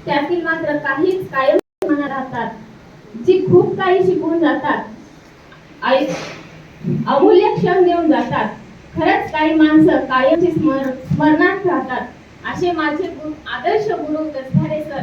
त्यातील मात्र काहीच कायम मनात राहतात, जी खूप काही शिकवून जातात, अमूल्य क्षण देऊन जातात. खरंच काही माणसं कायमची स्मरणात राहतात. असे माझे आदर्श गुरु गजभारे सर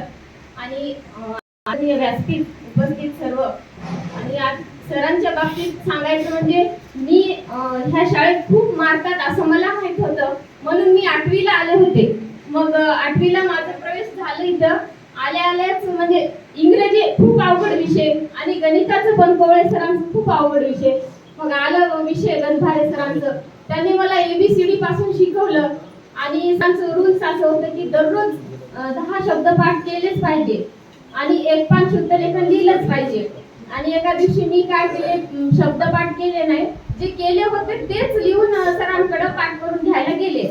आणि व्यासपीठ उपस्थित सर्व. आणि आज सरांच्या बाबतीत सांगायचं म्हणजे मी ह्या शाळेत खूप मारतात असं मला माहित होतं, म्हणून मी 8वीला आले होते. मग 8वीला माझा प्रवेश झाला. इथं आल्याच म्हणजे इंग्रजी खूप अवघड विषय आणि गणिताचं पण कोवळे सरांचं खूप अवघड विषय. मग आलं विषय गजभारे सरांचं. त्यांनी मला ABCD पासून शिकवलं आणि त्यांचं रूल्स असं होतं की दररोज 10 शब्द पाठ केलेच पाहिजे आणि एक पान शुद्ध लेखन लिहिलंच पाहिजे. आणि एका दिवशी मी काय केले, शब्दपाठ केले नाही, जे केले होते तेच लिहून सरांकडे पाठ करून घ्यायला गेले.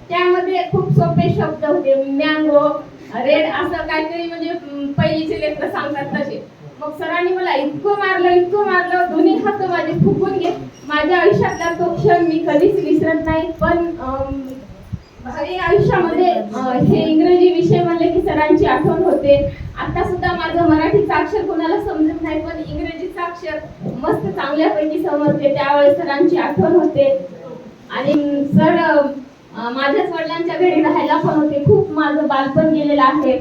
त्यामध्ये खूप सोपे शब्द होते, मँगो, रेड असं काहीतरी, म्हणजे पहिलीचे लेकर सांगतात तसे. मग सरांनी मला इतकं मारलं, दोन्ही हात माझे फुगून गेले. माझ्या आयुष्यातला तो क्षण मी कधीच विसरत नाही. पण भावी आयुष्यामध्ये हे इंग्रजी विषय म्हणले की सरांची आठवण होते. आता सुद्धा माझं मराठीचं अक्षर कोणाला समजत नाही, पण इंग्रजीचं अक्षर मस्त चांगल्यापैकी समजते. त्यावेळेस सरांची आठवण होते. आणि सर माझ्याच वडिलांच्या घरी राहायला पण होते. खूप माझं बालपण गेलेलं आहे.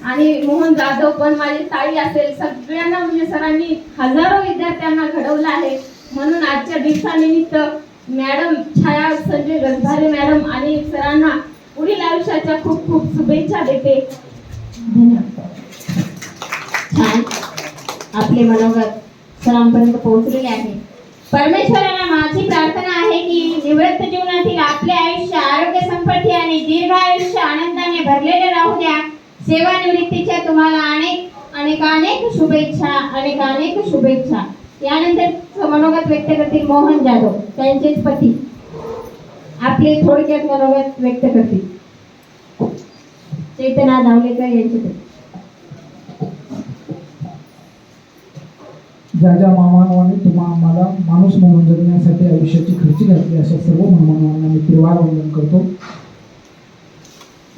आणि मोहन जाधव पण, माझी ताई असेल, सगळ्यांना म्हणजे सरांनी हजारो विद्यार्थ्यांना घडवलं आहे. म्हणून आजच्या दिवसानिमित्त मॅडम छाया संजय गजभारे मॅडम आणि सरांना पुढील आयुष्याच्या खूप खूप शुभेच्छा देते. छान, आपले मनोगत सरांपर्यंत पोहोचलेले आहे. परमेश्वराला माझी प्रार्थना आहे की निवृत्त जीवनातील आपले आयुष्य आरोग्य संपत्ती आणि दीर्घ आयुष्य आनंदाने भरलेले राहू द्या. सेवानिवृत्तीच्या तुम्हाला अनेक शुभेच्छा. यानंतर मनोगत व्यक्त करतील मोहन जाधव, त्यांचेच पती. आपले थोडक्यात मनोगत व्यक्त करतील चैतना धावलेकर यांचे पती. ज्या मानवाने तुम्हा आम्हाला माणूस म्हणून जगण्यासाठी आयुष्याची खर्ची घातली, अशा सर्व मानवांना मी त्रिवार वंदन करतो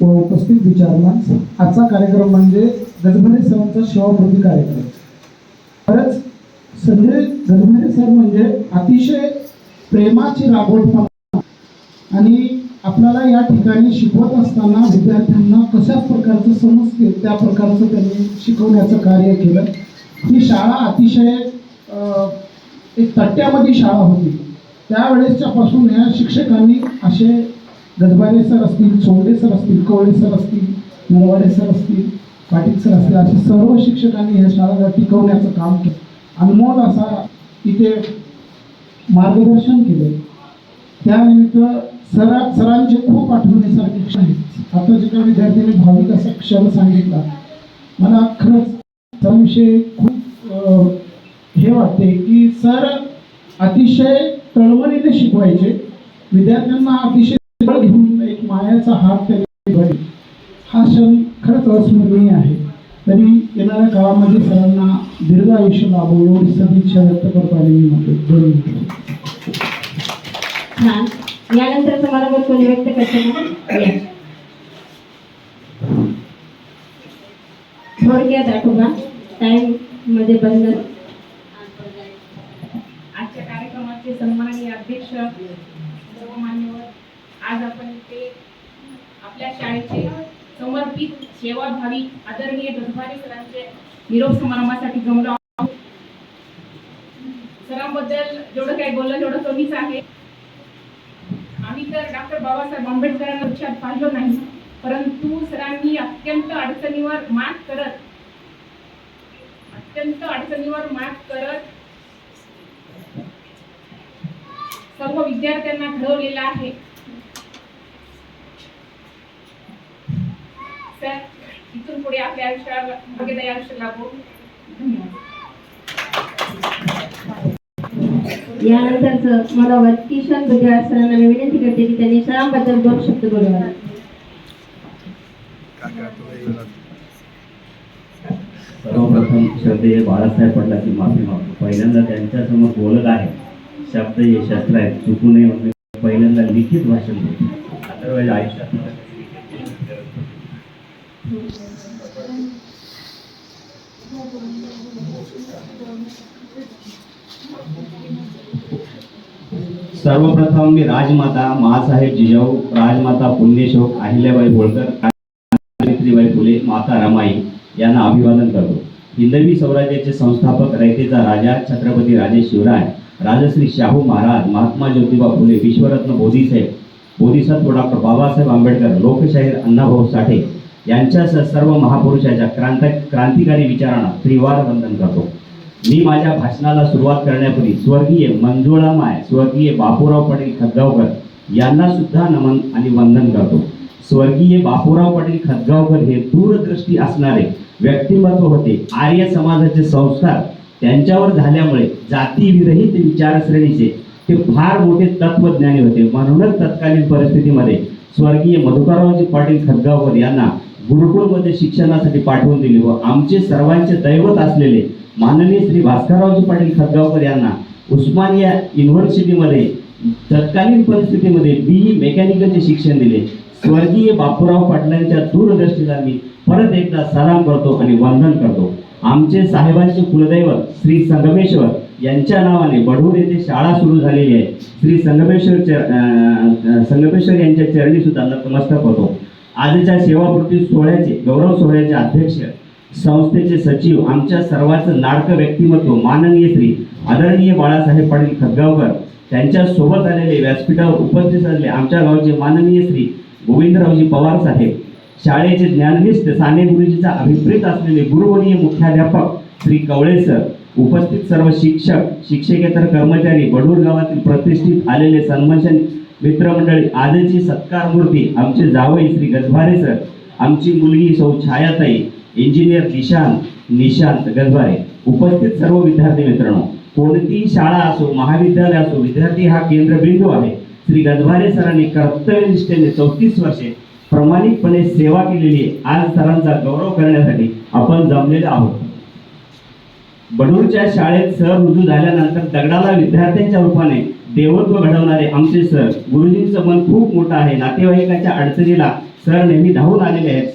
व उपस्थित विचारणास. आजचा कार्यक्रम म्हणजे गजभारे सरांचा सेवापूर्ती कार्यक्रम. खरंच संजय गजभारे सर म्हणजे अतिशय प्रेमाची राबवटपणा आणि आपल्याला या ठिकाणी शिकवत असताना विद्यार्थ्यांना कशा प्रकारचं समजते त्या प्रकारचं त्यांनी शिकवण्याचं कार्य केलं. ही शाळा अतिशय एक तट्ट्यामध्ये शाळा होती. त्यावेळेसच्या पासून या शिक्षकांनी असे गजभारे सर असतील, सोंडे सर असतील, कवळे सर असतील, नरवाडे सर असतील, पाटील सर असतील, असे सर्व शिक्षकांनी या शाळेला टिकवण्याचं काम केलं. अनमोल असा इथे मार्गदर्शन केले. त्यानिमित्त सरांचे खूप आठवणीसारखे क्षण आहेत. आता जे काही विद्यार्थ्यांनी भाविक असा क्षण सांगितला, मला खरंच त्याविषयी खूप हे वाटते की सर अतिशय तळमळीने शिकवायचे. विद्यार्थ्यांना अतिशय घेऊन एक मायाचा हात त्यांनी दिला. हा क्षण खरंच अस्मरणीय आहे. तरी येणाऱ्या काळामध्ये सरांना दीर्घ आयुष्य लाभो एवढी सदिच्छा व्यक्त करतो आणि मी म्हणतो. छान. यानंतर तुम्हाला कोणी व्यक्त करते ना, थोडक्यात आठवणा टाइम मध्ये बंद. आजच्या कार्यक्रमाचे सन्माननीय अध्यक्ष, सर्व मान्यवर, आज आपण इथे आपल्या शाळेचे समर्पित सेवाभावी आदरणीय गजभारे सरांचे निरोप समारंभासाठी जमलो आहोत. सरांबद्दल जेवढं काही बोललं तेवढं कमीच आहे. आम्ही तर डॉक्टर बाबासाहेब आंबेडकरांना लक्षात पाहिलं नाही, परंतु सरांनी अत्यंत अडचणीवर मात करत सर्व विद्यार्थ्यांना घडवलेला आहे. सर, इथून पुढे आपल्या आयुष्याला भाग्यदायी आयुष्य लाभो. धन्यवाद. यानंतर मला किशन बुद्धिवार सरांना मी विनंती करते की त्यांनी सरांबद्दल 2 शब्द बोलावे. सर्वप्रथम श्रद्धेय बाळासाहेब पाटलांची माफी मागतो. पहिल्यांदा त्यांच्यासमोर बोलत आहे, शब्द हे शस्त्र आहेत, चुकू नये म्हणून पहिल्यांदा लिखित भाषण देतो. अदरवाईज आयुष्यात सर्वप्रथम मी राजमाता महासाहेब जिजाऊ, राजमाता पुण्यशोक अहिल्याबाई होळकर, सावित्रीबाई फुले, माता रमाई यांना अभिवादन करतो. हिंदवी स्वराज्याचे संस्थापक, रयतेचा राजा छत्रपती राजे शिवराय, राजश्री शाहू महाराज, महात्मा ज्योतिबा फुले, विश्वरत्न बोधिसत्व डॉक्टर बाबासाहेब आंबेडकर, लोकशाहीर अण्णाभाऊ साठे यांच्यासह सर्व महापुरुषाच्या क्रांतिकारी विचारांना त्रिवार वंदन करतो. मी माझ्या भाषणाला सुरुवात करण्यापूर्वी स्वर्गीय मंजुळामाय, स्वर्गीय बापूराव पाटील खतगावकर यांना सुद्धा नमन आणि वंदन करतो. स्वर्गीय बापूराव पाटील खतगावकर हे दूरदृष्टी असणारे व्यक्तिमत्व होते. आर्य समाजाचे संस्कार त्यांच्यावर झाल्यामुळे जातीविरहित विचारश्रेणीचे ते फार मोठे तत्वज्ञानी होते. म्हणूनच तत्कालीन परिस्थितीमध्ये स्वर्गीय मधुकररावजी पाटील खतगावकर यांना गुरुकुलमध्ये शिक्षणासाठी पाठवून दिले व आमचे सर्वांचे दैवत असलेले माननीय श्री भास्कररावजी पाटील खतगावकर यांना उस्मानिया युनिव्हर्सिटीमध्ये तत्कालीन परिस्थितीमध्ये BE मेकॅनिकलचे शिक्षण दिले. स्वर्गीय बापूराव पाटलांच्या दूरदृष्टीला मी परत एकदा सलाम करतो आणि वंदन करतो. आमचे साहेबांचे कुलदैवत श्री संगमेश्वर यांच्या नावाने बढूर येथे शाळा सुरू झालेली आहे. श्री संगमेश्वर यांच्या चरणी सुद्धा नतमस्तक होतो. आजच्या सेवापूर्ती सोहळ्याचे गौरव सोहळ्याचे अध्यक्ष, संस्थेचे सचिव, आमच्या सर्वांचं लाडकं व्यक्तिमत्व माननीय श्री आदरणीय बाळासाहेब पाटील खतगावकर, त्यांच्या सोबत आलेले व्यासपीठावर उपस्थित असलेले आमच्या गावचे माननीय श्री गोविंदरावजी पवार साहेब, शाळेचे ज्ञाननिष्ठ साने गुरुजीचा अभिप्रेत असलेले गुरुवर्य मुख्याध्यापक श्री कवळे सर, उपस्थित सर्व शिक्षक, शिक्षकेतर कर्मचारी, बडूर गावातील प्रतिष्ठित आलेले सन्माननीय मित्रमंडळी, आजची सत्कार मूर्ती आमचे जावई श्री गजभारे सर, आमची मुलगी सौ छायाताई, इंजिनियर निशांत गजभारे, उपस्थित सर्व विद्यार्थी मित्रांनो, कोणतीही शाळा असो, महाविद्यालय असो, विद्यार्थी हा केंद्रबिंदू आहे. श्री गजभारे सरांनी कर्तव्यनिष्ठेने 34 वर्षे प्रामाणिकपणे सेवा केलेली आहे. आज सरांचा गौरव करण्यासाठी आपण जमलेले आहोत. बडूरच्या शाळेत सर रुजू झाल्यानंतर दगडाला विद्यार्थ्यांच्या रूपाने देवत्व घडवणारे आमचे सर, गुरुजींचं मन खूप मोठं आहे. नातेवाईकाच्या अडचणीला सर नेहमी धावून आलेले आहेत.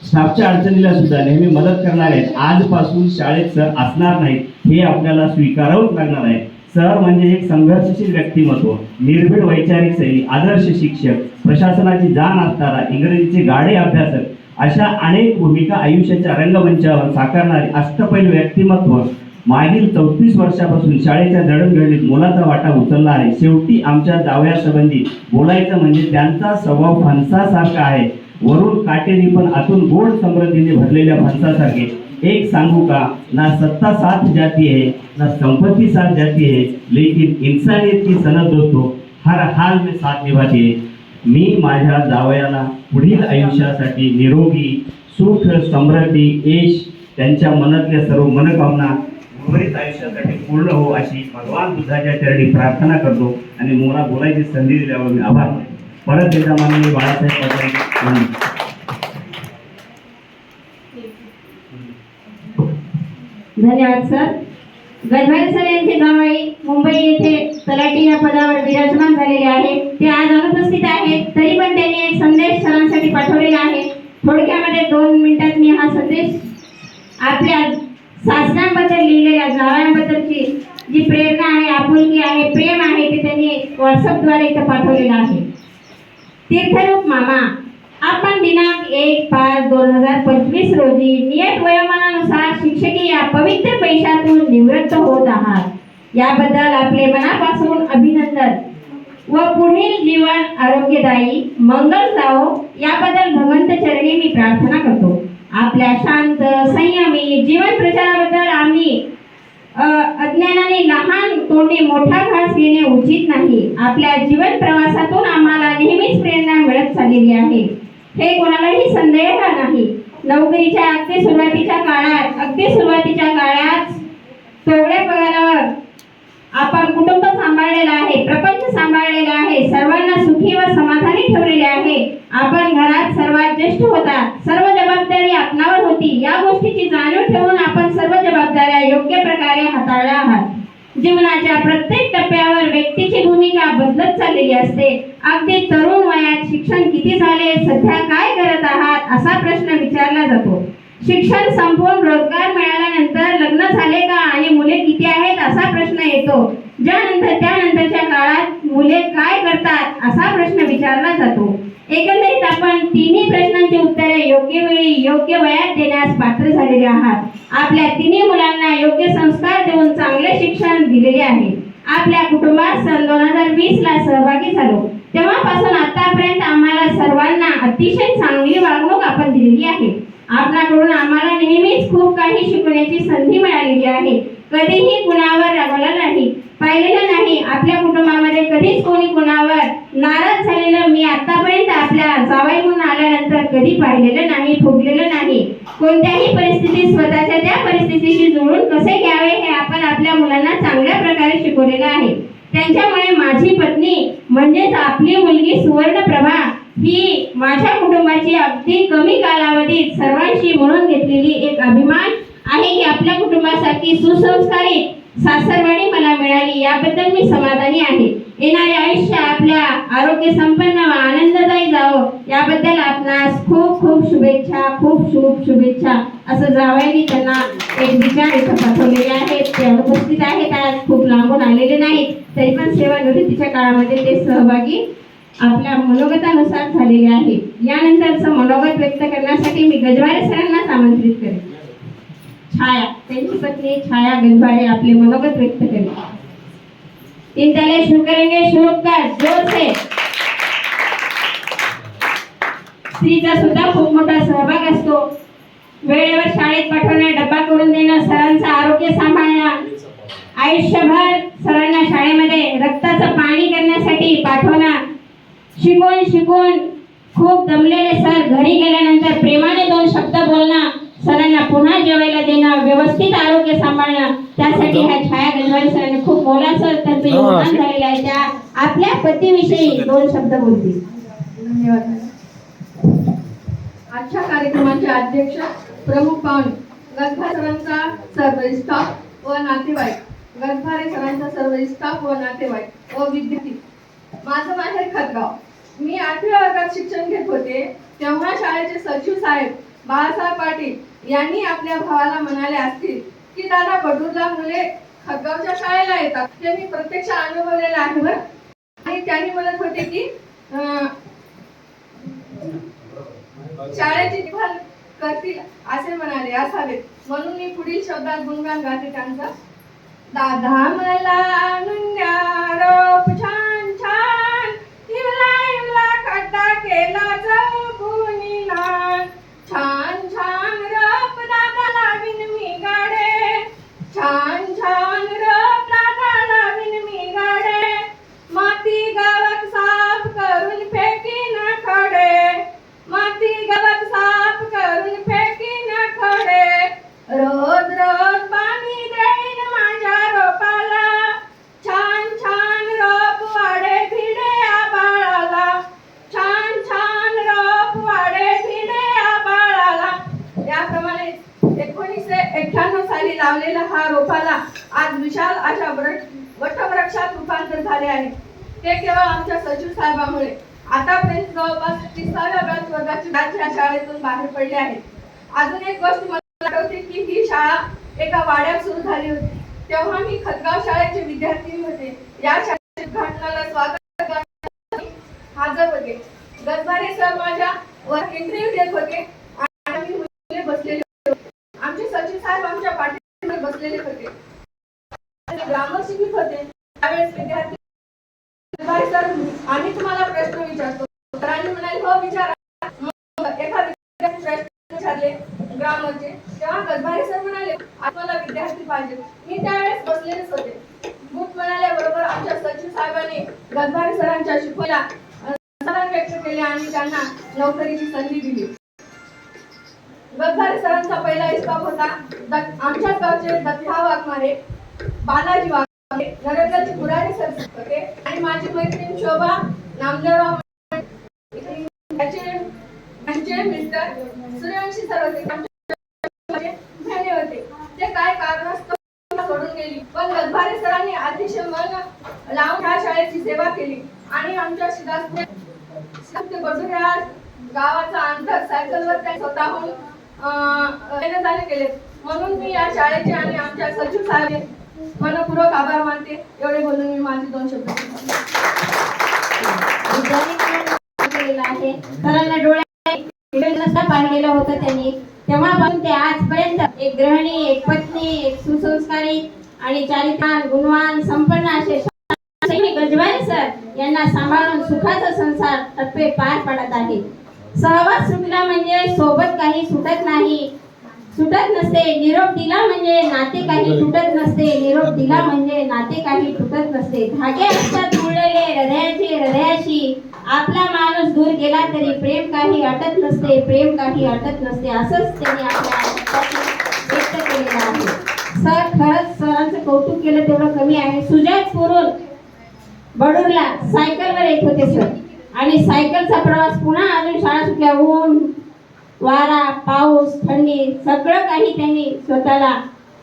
स्टाफच्या अडचणीला सुद्धा नेहमी मदत करणार आहेत. आजपासून शाळेत सर असणार नाहीत हे आपल्याला स्वीकारावंच लागणार आहे. सर म्हणजे एक संघर्षशील व्यक्तिमत्व, निर्भीड वैचारिक शैली, आदर्श शिक्षक, प्रशासनाची जाण असणारा, इंग्रजीचे गाढे अभ्यासक, अशा अनेक भूमिका आयुष्याच्या रंगमंचावर साकारणारे अष्टपैलू व्यक्तिमत्व मागील 34 वर्षापासून शाळेच्या जडणघडणीत मोलाचा वाटा उचलला आहे. शेवटी आमच्या जावयासंबंधी बोलायचं म्हणजे त्यांचा स्वभाव फणसासारखा आहे. वरून काटेरी पण आतून गोड समृद्धीने भरलेल्या फणसासारखे. एक सांगू का, ना सत्ता साथ जाती है, ना संपत्ति साथ जाती है, लेकिन इंसानियत की सनद दोस्तों हर हाल में साथ निभाती है. मी माझ्या जावयाला पुढील आयुष्यासाठी निरोगी सुख, समृद्धी, यश, त्यांच्या मनातल्या सर्व मनोकामना उर्वरित आयुष्यासाठी पूर्ण हो अशी भगवान बुद्धाच्या चरणी प्रार्थना करतो आणि मला बोलायची संधी दिल्यावर मी आभार मानतो. परत एकदा माननीय बाळासाहेब पाटील. धन्यवाद सर. गजभारे सर यांचे जावई मुंबई येथे तलाठी या पदावर विराजमान झालेले आहेत. ते आज अनुपस्थित आहेत, तरी पण त्यांनी एक संदेश सरांसाठी पाठवलेला आहे. थोडक्यामध्ये 2 मिनिटात मी हा संदेश आपल्या शासनाबद्दल लिहिलेल्या जावयांबद्दलची जी प्रेरणा आहे, आपुलकी आहे, प्रेम आहे, ते त्यांनी व्हॉट्सअपद्वारे इथं पाठवलेलं आहे. तीर्थरूप मामा, आपण दिनांक 1/5/2025 रोजी नियत वयोमानानुसार शिक्षकी या पवित्र पेशातून निवृत्त होत आहात. याबद्दल आपले मनापासून अभिनंदन व पुढील जीवन आरोग्यदायी मंगल जावो याबद्दल भगवंत चरणी मी प्रार्थना करतो. आपल्या शांत संयमी जीवन प्रचाराबद्दल आम्ही अज्ञानाने लहान तोंडी मोठा घास घेणे उचित नाही. आपल्या जीवन प्रवासातून आम्हाला नेहमीच प्रेरणा मिळत चाललेली आहे, हे कोणालाही संदेह नाही. नोकरीच्या अगदी सुरुवातीच्या काळात तेवढ्या पगारावर आपण कुटुंब सांभाळलेलं आहे, प्रपंच सांभाळलेला आहे, सर्वांना सुखी व समाधानी ठेवलेले आहे. आपण घरात सर्वात ज्येष्ठ होता, सर्व जबाबदारी आपणावर होती. या गोष्टीची जाणीव ठेवून आपण सर्व जबाबदाऱ्या योग्य प्रकारे हाताळल्या आहात. जीवनाच्या प्रत्येक टप्प्यावर व्यक्तीची भूमिका बदलत चाललेली असते. अगदी तरुण वयात शिक्षण किती झाले, सध्या काय करत आहात असा प्रश्न विचारला जातो. शिक्षण संपवून रोजगार मिळाल्यानंतर लग्न झाले का आणि मुले किती आहेत असा प्रश्न येतो. त्यानंतरच्या काळात मुले काय करतात असा प्रश्न विचारला जातो. एकंदरीत आपण तिन्ही प्रश्नांची उत्तरे योग्य वेळी योग्य वयात देण्यास पात्र झालेले आहात. आपल्या तिन्ही मुलांना योग्य संस्कार देऊन चांगले शिक्षण दिलेले आहे. आपल्या कुटुंबात सन 2020 ला सहभागी झालो. तेव्हापासून आतापर्यंत आम्हाला सर्वांना अतिशय चांगली वागणूक आपण दिलेली आहे. आपल्याकडून आम्हाला नेहमीच खूप काही शिकण्याची संधी मिळालेली आहे. कधीही कुणावर रागवलं नाही, पाहिलेलं नाही. आपल्या कुटुंबामध्ये कधीच कोणी कुणावर नाराज झालेलं मी आतापर्यंत आपल्या जावई म्हणून आल्यानंतर कधी पाहिलेलं नाही, फुगलेलं नाही. कोणत्याही परिस्थितीत स्वतःच्या त्या परिस्थितीशी जुळून कसे घ्यावे हे आपण आपल्या मुलांना चांगल्या प्रकारे शिकवलेलं आहे. त्यांच्यामुळे माझी पत्नी म्हणजेच आपली मुलगी सुवर्णप्रभा ही माझ्या कुटुंबाची अगदी कमी कालावधीत सर्वांशी म्हणून घेतलेली एक अभिमान आहे की आपल्या कुटुंबासारखी सुसंस्कारित सासरवाडी मला मिळाली. याबद्दल मी समाधानी आहे. येणारे आयुष्य आपल्या आरोग्य संपन्न व आनंददायी जावो याबद्दल आपणास खूप खूप शुभेच्छा, खूप शुभेच्छा असं जावयाने त्यांना एक विचार इथं पाठवलेले आहेत. ते अनुपस्थित आहेत, आज खूप लांबून आलेले नाहीत, तरी पण सेवानिवृत्तीच्या काळामध्ये ते सहभागी आपल्या मनोगतानुसार झालेले आहे. यानंतरचं मनोगत व्यक्त करण्यासाठी मी गजवारे सरांना आमंत्रित करेन. छाया, त्यांची पत्नी छाया गजवारे आपले मनोगत व्यक्त करेल. तीन ताले शुरू करेंगे, शुरू कर जोर से. स्त्रीचा सुद्धा खूप मोठा सहभाग असतो. वेळेवर शाळेत पाठवणं, डब्बा करून देणं, सरांचं आरोग्य सांभाळणं, आयुष्यभर सरांना शाळेमध्ये रक्ताचं पाणी करण्यासाठी पाठवणं, शिकून खूप दमलेले सर घरी गेल्यानंतर प्रेमाने 2 शब्द बोलणं, सरांना पुन्हा जेवायला देणं, व्यवस्थित आरोग्य सांभाळणं, त्यासाठी ह्या छाया गजवारे सरांनी खूप मोलाचं त्यांचं योगदान झालेलं आहे. त्या आपल्या पतीविषयी 2 शब्द बोलतील. धन्यवाद. आजच्या कार्यक्रमाचे अध्यक्ष, प्रमुख पाहुणे, गजभारे सरांचा सर्व स्टाफ व नातेवाईक, गजभारे सरांचा सर्व स्टाफ व नातेवाईक व विद्यार्थी. माझं माहेर खतगाव. मी 8व्या वर्गात शिक्षण घेत होते तेव्हा शाळेचे सचिव साहेब बाळासाहेब पाटील यांनी आपल्या भावाला म्हणाले असतील की दादा बडूरला मुले खतगावच्या शाळेला येतात. ते मी प्रत्यक्ष अनुभवलेलं आहे बरं. आणि त्यांनी म्हणत होते की शाळेची देखभाल करतील असे म्हणाले असावेत. म्हणून मी पुढील शब्दात गुणगान गाते त्यांचं. दादा मला आणून रोप छान छान, हिवला खड्डा केला चौगुनी लहान. छान छान रोप दादा लावीन मी गाडे, छान छान रोप दादा लावीन मी गाडे. माती गवत साफ करून फेकीन खडे, माती गवत साफ करून फेकीन खडे. रोज रोज पाणी देईन माझ्या रोपाला, छान छान रोप वाढे भिडे आबाळाला, छान छान रोप वाढे भिडे आबाळाला. याप्रमाणे 1991 साली लावलेला हा रोपाला आज विशाल अशा वटवृक्षात रूपांतर झाले आहे. ते केवळ आमच्या सचिव साहेबांमुळे. आतापर्यंत जवळपास 30व्या वर्गाची या शाळेतून बाहेर पडले आहेत. अजून एक गोष्ट मला आठवते की ही शाळा एका वाड्यात सुरू झाली होती. तेव्हा मी खतगाव शाळेचे विद्यार्थी होते. या शाळेच्या उद्घाटनाला स्वागत करण्यासाठी हजर होते. गजभारे सर माझ्या वर इंटरव्ह्यू देत होते आणि मी मुले बसलेले होते. आमचे सचिव साहेब आमच्या पाठीवर बसलेले होते. ग्रामर शिकवत होते. त्यावेळेस विद्यार्थी गजभारे सर, आम्ही तुम्हाला प्रश्न विचारतो. सरांनी म्हणाले हो विचारा. एका विद्यार्थी प्रश्न विचारले ग्रामरचे. तेव्हा गजभारे सर म्हणाले आम्हाला विद्यार्थी पाहिजे. मी त्यावेळेस बसलेलेच होते. बुक म्हणाल्याबरोबर आमच्या सचिव साहेबांनी गजभारे सरांच्या शिकवायला समाधान व्यक्त केले आणि त्यांना नोकरीची संधी दिली. गजभारे सरांचा पहिला स्टॉप होता आमच्याच गावचे दत्ता वाघमारे, बालाजी वाघमारे, नरेंद्रजी पुराणे सर होते आणि माझी मैत्रीण शोभा नामदेवराव यांचे मिस्टर सूर्यवंशी सर होते. होते ते काय कारणास्तव सोडून गेली पण पण गजभारे सरांनी अतिशय मन लावून ह्या शाळेची सेवा केली आणि आमच्या शिदासते बडुऱ्या गावाचा अंतर सायकलवर त्या स्वतःहून येणे केले. म्हणून मी या शाळेचे आणि आमच्या सचिव साहेब मनपूर्वक आभार मानते. एवढे बोलून मी माझे 2 शब्द आहे. सरांना डोळ्यात पाहिलेलं होतं त्यांनी. तेव्हापासून ते आजपर्यंत एक गृहिणी, एक पत्नी, एक सुसंस्कारी आणि चारित्र्यवान, गुणवान, संपन्न असे गजवारे सर यांना सांभाळून सुखाचा संसार टप्पे पार पडत आहे. सहवास सुटला म्हणजे सोबत काही सुटत नसते. निरोप दिला म्हणजे नाते काही तुटत नसते. निरोप दिला म्हणजे नाते काही तुटत नसते. धागे असतात जुळलेले हृदयाशी. आपला माणूस दूर गेला तरी प्रेम काही अटत नसते. प्रेम काही अटत नसते. असंच त्यांनी आपल्या व्यक्त केलेलं आहे. सर खरंच सरांचं कौतुक केलं तेवढं कमी आहे. सुजातपूरून बडूरला सायकलवर येत होते सर आणि सायकलचा प्रवास पुन्हा अजून शाळा सुटल्या ऊन वारा पाऊस थंडी सगळं काही त्यांनी स्वतःला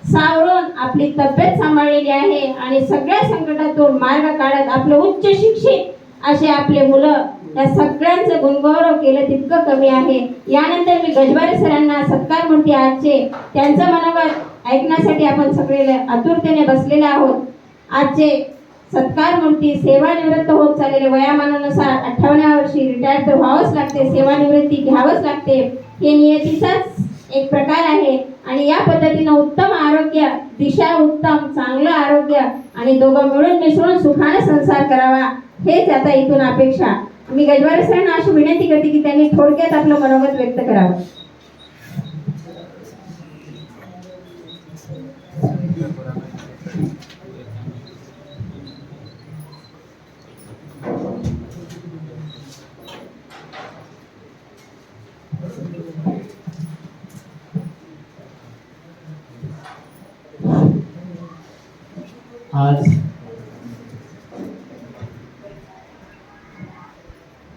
सावरून आपली तब्येत सांभाळलेली आहे आणि सगळ्या संकटातून मार्ग काढत आपलं उच्च शिक्षित असे आपले मुलं या सगळ्यांचं गुणगौरव केलं तितकं कमी आहे. यानंतर मी गजबारे सरांना सत्कार म्हणते आजचे त्यांचं मनोगत ऐकण्यासाठी आपण सगळे आतुरतेने बसलेले आहोत. आजचे सत्कार मूर्ती सेवानिवृत्त होत चाललेले वयामानानुसार 58व्या वर्षी रिटायर्ड तर व्हावंच लागते. सेवानिवृत्ती घ्यावंच लागते. हे नियतीचाच एक प्रकार आहे आणि या पद्धतीनं उत्तम आरोग्य, दिशा उत्तम चांगलं आरोग्य आणि दोघं मिळून मिसळून सुखाने संसार करावा हेच आता इथून अपेक्षा. मी गजवारे सरांना अशी विनंती करते की त्यांनी थोडक्यात आपलं मनोगत व्यक्त करावं.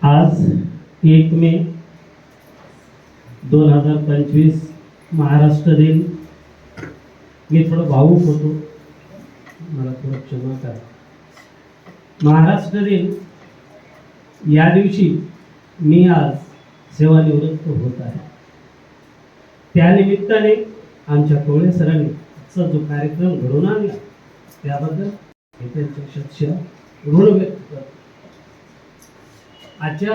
आज 1 मे 2025 महाराष्ट्र दिन. मी थोडं भावुक होतो, मला थोडं क्षमा करा. महाराष्ट्र दिन या दिवशी मी आज सेवानिवृत्त होत आहे. त्यानिमित्ताने आमच्या कोळे सरांनी जो कार्यक्रम घडवून आणला त्याबद्दल मी त्यांच्या शतशः ऋण व्यक्त करतो. आजच्या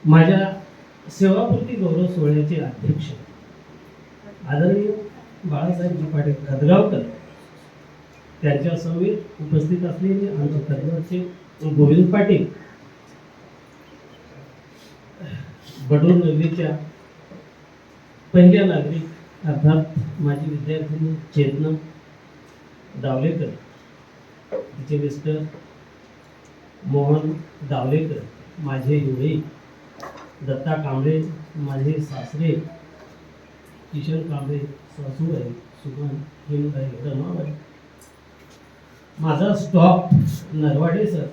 माझ्या सेवापूर्ती गौरव सोहळ्याचे अध्यक्ष आदरणीय बाळासाहेबजी पाटील खदगावकर, त्यांच्या समवेत उपस्थित असलेले आमचे खदगावचे गोविंद पाटील, बडूर नगरीच्या पहिल्या नागरिक अर्थात माझी विद्यार्थिनी चेतना दावलेकर, तिचे मिस्टर मोहन दावलेकर, माझे युवई दत्ता कांबळे, माझे सासरे किशन कांबळे, सासूबाई सुमन हिमबाई रमाबाई, माझा स्टॉप नरवाडे सर,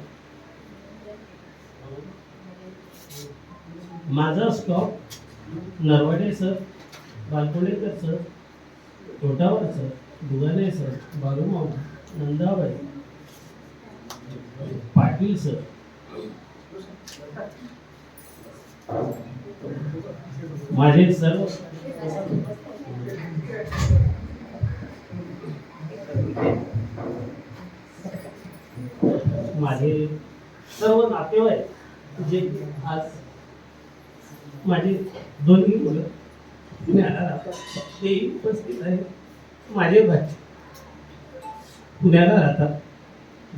माझा staff Narwade sir, Balkonekar sir, Totawar sir, Dugane sir, Balumau, Nandabai, Patil sir, माझे सर्व माझे सर्व नातेवाईक जे आज माझे दोन्ही मुलं पुण्याला राहतात ते उपस्थित आहेत. माझे भाई पुण्याला राहतात,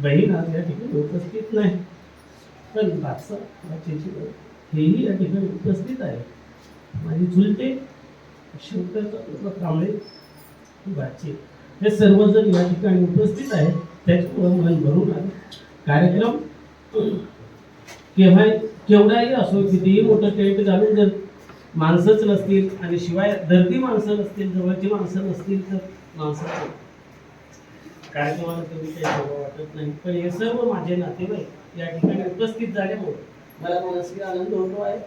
बहीण आज या ठिकाणी उपस्थित नाही, पण बादशाह हेही या ठिकाणी उपस्थित आहे. माझे चुलते शंकर कांबळे बाचे हे सर्वजण या ठिकाणी उपस्थित आहेत. त्याच्यामुळे मन भरून आलं. कार्यक्रम केवढाही असो, कितीही मोठं टेंट घालून जर माणसंच नसतील आणि शिवाय दर्दी माणसं नसतील, जवळची माणसं नसतील तर माणसाचं कार्यक्रमाला कधी काही शोभा वाटत नाही. पण हे सर्व माझे नातेवाईक या ठिकाणी उपस्थित झाल्यामुळे मला मनस्वी आनंद होतो आहे.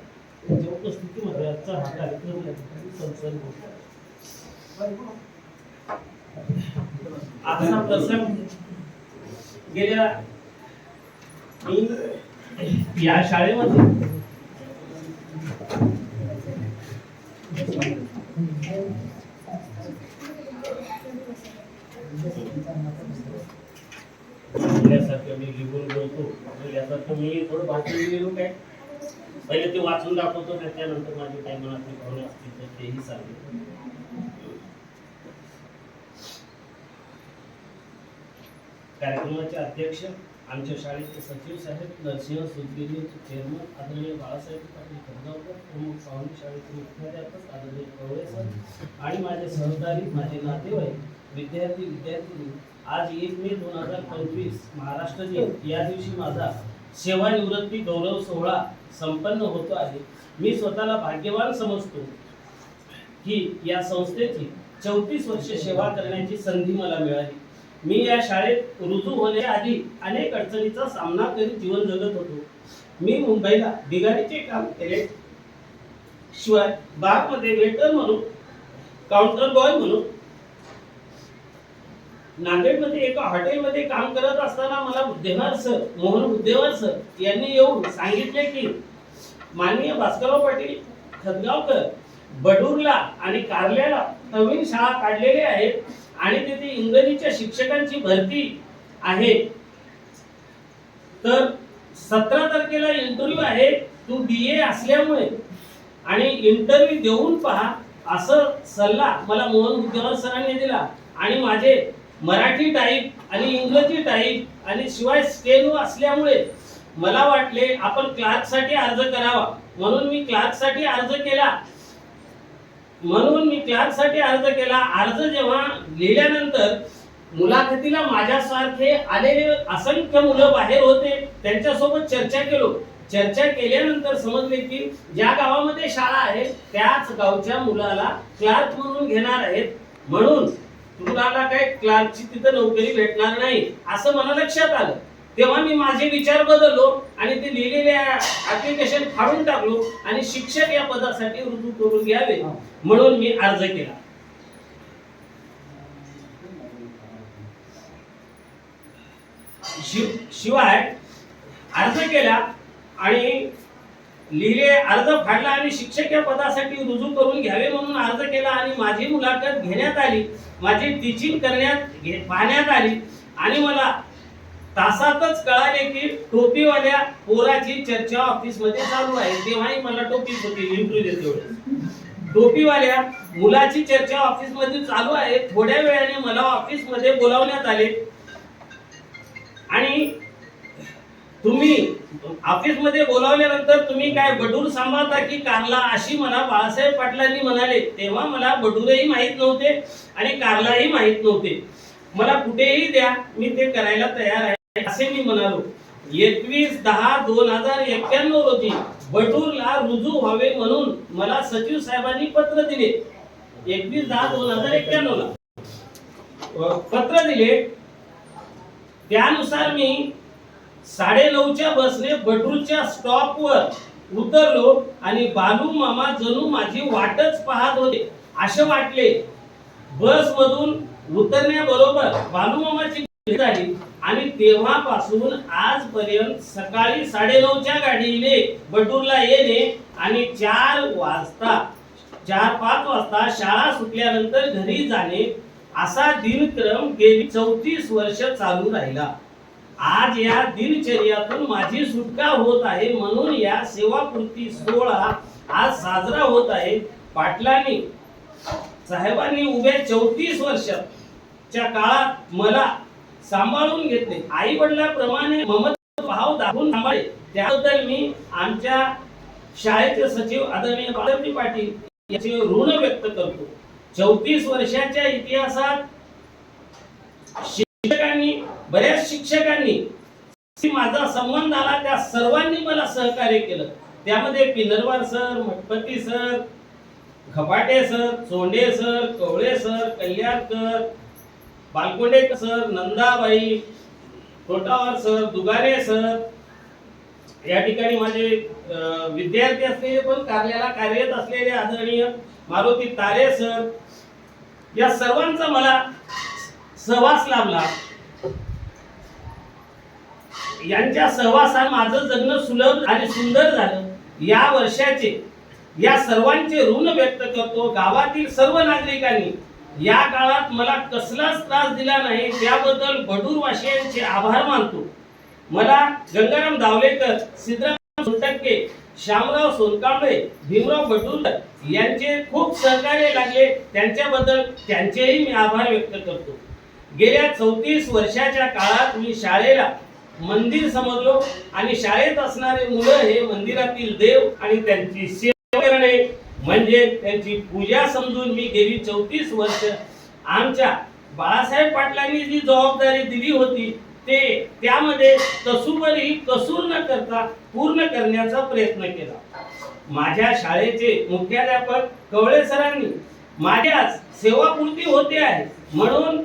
त्यांच्या उपस्थितीमध्ये आजचा हा कार्यक्रम या ठिकाणी संपन्न होतो. आजचा प्रसंग गेल्या मी या शाळेमध्ये यासारखं मी लिहून बोलतो यासारखं मी थोडं भाषण लिहिलो काय पहिले ते वाचून दाखवतो त्याच्यानंतर माझी काही मनातली भावना असतील तर तेही सांगेल. कार्यक्रमाचे अध्यक्ष आमच्या शाळेचे सचिव साहेब नरसिंह सुतगिरीचे चेअरमन आदरणीय बाळासाहेब पाटील खडगावकर, प्रमुख पाहुणे शाळेचे मुख्याध्यापक आदरणीय कवळे सर आणि माझे सहकारी माझे नातेवाईक विद्यार्थी आज 1 मे 2025 महाराष्ट्र दिन या दिवशी माझा सेवानिवृत्ती गौरव सोहळा संपन्न होतो आहे. मी स्वतःला भाग्यवान समजतो की या संस्थेची 34 वर्ष सेवा करण्याची संधी मला मिळाली. मी या शाळेत रुजू होण्याच्या आधी अनेक अडचणीचा सामना करीत जीवन जगत होतो. मी मुंबईला बिगारीचे काम केले, शिवाय बारमध्ये वेटर म्हणून, काउंटर बॉय म्हणून, नांदेडमध्ये एका हॉटेलमध्ये काम करत असताना मला मोहन बुद्धेवार सर यांनी येऊन सांगितले की माननीय भास्करराव पाटील खदगावकर बडूरला आणि कारल्याला नवीन शाळा काढलेले आहेत आणि तिथे इंग्रजीच्या शिक्षकांची भरती आहे. तर 17 तारखेला इंटरव्ह्यू आहे, तू BA असल्यामुळे आणि इंटरव्ह्यू देऊन पहा असं सल्ला मला मोहन बुद्धेवार सरांनी दिला. आणि माझे मराठी टाईप आणि इंग्रजी टाईप आणि शिवाय स्टेनो असल्यामुळे मला वाटले आपण क्लार्कसाठी अर्ज करावा, म्हणून मी क्लार्कसाठी अर्ज केला. अर्ज जेव्हा लिहिल्यानंतर मुलाखतीला माझ्यासारखे आलेले असंख्य मुलं बाहेर होते, त्यांच्यासोबत चर्चा केल्यानंतर समजले की ज्या गावामध्ये शाळा आहे त्याच गावच्या मुलाला क्लार्क म्हणून घेणार आहेत, म्हणून तुम्हाला काय क्लार्कची तिथं नोकरी भेटणार नाही असं मला लक्षात आलं. तेव्हा मी माझे विचार बदललो आणि ते लिहिलेले ऍप्लिकेशन फाडून टाकलो आणि शिक्षक या पदासाठी रुजू करून घ्यावे म्हणून मी अर्ज केला. शिवाय अर्ज केला आणि लिहिले, अर्ज फाडला आणि शिक्षक या पदासाठी रुजू करून घ्यावे म्हणून अर्ज केला आणि माझी मुलाखत घेण्यात आली, माझी टीचिंग पाहण्यात आली आणि मला तासातच कळाले की टोपीवाल्या पोराची चर्चा ऑफिस मध्ये चालू आहे. तेव्हाही मला टोपीच होती, इंटरव्ह्यू देते वेळेस टोपीवाल्या मुलाची चर्चा ऑफिस मध्ये चालू आहे. थोड्या वेळाने मला ऑफिस मध्ये बोलावण्यात आले आणि तुम्ही ऑफिस मध्ये बोलावल्यानंतर तुम्ही काय बडूर सांभाळता की कारला अशी मला बाळासाहेब पाटलांनी म्हणाले. तेव्हा मला बडूरही माहित नव्हते आणि कारलाही माहित नव्हते. मला कुठेही द्या, मी ते करायला तयार आहे असे मी म्हणालो. 21/10/2091 रोजी बडूरला रुजू व्हावे म्हणून मला सचिव साहेबांनी पत्र दिले. 21/10/2091 ला पत्र दिले. त्यानुसार मी 9:30च्या बसने बडूरच्या स्टॉपवर उतरलो आणि बालू मामा जणू माझी वाटच पाहत होते असे वाटले. बस मधून उतरण्याबरोबर बालू मामाची भेट झाली आणि तेव्हापासून आजपर्यंत सकाळी 9:30च्या गाडीने बडूरला येणे आणि 4-5 वाजता शाळा सुटल्यानंतर घरी जाणे असा दिनक्रम गेली 34 वर्ष चालू राहिला. आज या दिनचर्यातून माझी सुटका होत आहे म्हणून या सेवापूर्ती सोहळा आज साजरा होत आहे. पाटलांनी साहेबांनी उभ्या 34 वर्षाच्या काळात मला सांभाळून घेतले, आई वडिलांप्रमाणे ममता भाव दाखवून सांभाळले. त्याबद्दल मी आमच्या शाळेचे सचिव आदरणीय बाळासाहेब पाटील याचे ऋण व्यक्त करतो. 34 वर्षाच्या इतिहासात बऱ्याच शिक्षकांनी माझा संबंध आला, त्या सर्वांनी मला सहकार्य केलं. त्यामध्ये Pinarwar sir, Mathpati sir, Khapate sir, Sonde sir, Kavale sir, Kalyankar, Balkonde sir, Nandabai, Totawar sir, Dugare sir, या ठिकाणी माझे विद्यार्थी असलेले पण कार्याला कार्यरत असलेले आदरणीय मारुती तारे सर, या सर्वांचा मला सहवास लाभला, यांच्या सहवासात माझं जगणं सुलभ आणि सुंदर झालं. या वर्षाचे या सर्वांचे ऋण व्यक्त करतो. गावातील सर्व नागरिकांनी या काळात मला कसलाच त्रास दिला नाही त्याबद्दल बडूरवासियांचे आभार मानतो. मला गंगाराम दावलेकर, सिद्धराम सोनटक्के, श्यामराव सोनकांबळे, भीमराव बडूर यांचे खूप सहकार्य लागले, त्यांच्याबद्दल त्यांचेही मी आभार व्यक्त करतो. गेल्या 34 वर्षाच्या काळात मी शाळेला मंदिर समजलो आणि शाळेत असणारे मुलं हे मंदिरातील देव आणि त्यांची सेवा करणे म्हणजे त्यांची पूजा समजून मी गेली 34 वर्ष आमच्या बाळासाहेब पाटलांनी जी जबाबदारी दिली होती त्यामध्ये कसुबरही कसूर न करता पूर्ण करण्याचा प्रयत्न केला. माझ्या शाळेचे मुख्याध्यापक कवळे सरांनी माझ्याच सेवापूर्ती होते आहे म्हणून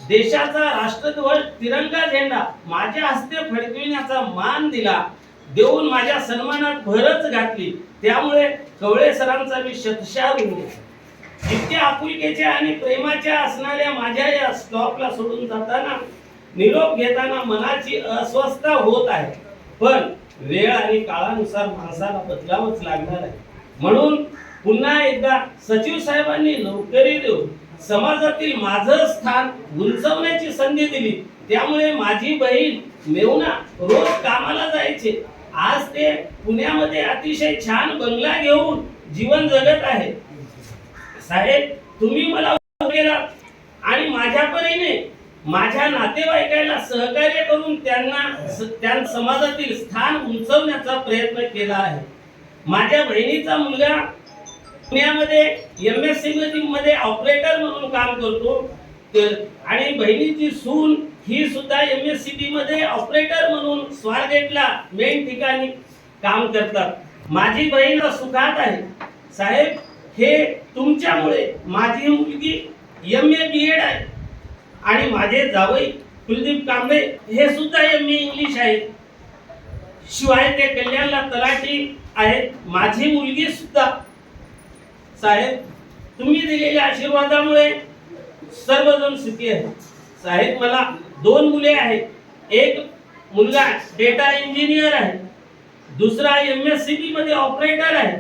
देशाचा राष्ट्रध्वज तिरंगा झेंडा माझ्या हस्ते फडकविण्याचा मान दिला, देऊन माझ्या सन्मानात भरच घातली. त्यामुळे कवळे सरांचा मी शतशः ऋणी आहे. इतक्या आपुलकीच्या आणि प्रेमाच्या असणाऱ्या माझ्या या स्टॉपला सोडून जाताना निरोप घेताना मनाची अस्वस्थता होत आहे, पण वेळ आणि काळानुसार माणसाला बदलावंच लागणार आहे. म्हणून पुन्हा एकदा सचिव साहेबांनी नोकरी देऊन समाजातील माझं स्थान उंचवण्याची संधी दिली. त्यामुळे माझी बहीण मेहुना रोज कामाला जायचे. आज ते पुण्यामध्ये अतिशय छान बंगला घेऊन जीवन जगत आहे. साहेब, तुम्ही मला केलात आणि माझ्या परीने माझ्या नातेवाईकाला सहकार्य करून त्यांना समाजातील स्थान उंचवण्याचा प्रयत्न केला आहे. माझ्या बहिणीचा मुलगा पुण्यामध्ये MSC मध्ये ऑपरेटर म्हणून काम करतो आणि बहिणीची सून ही सुद्धा MSCB मध्ये ऑपरेटर म्हणून स्वारगेटला मेन ठिकाणी काम करतात. माझी बहीण सुखात आहे. साहेब, हे तुमच्यामुळे माझी मुलगी MA BEd आहे आणि माझे जावई कुलदीप कांबळे हे सुद्धा MA इंग्लिश आहे. शिवाय ते कल्याणला तलाठी आहेत. माझी मुलगी सुद्धा. साहेब, तुम्ही दिलेल्या आशीर्वादामुळे सर्वजण सुखी आहेत. साहेब, मला 2 मुले आहेत. एक मुलगा डेटा इंजिनियर आहे, दुसरा MSCB मध्ये ऑपरेटर आहे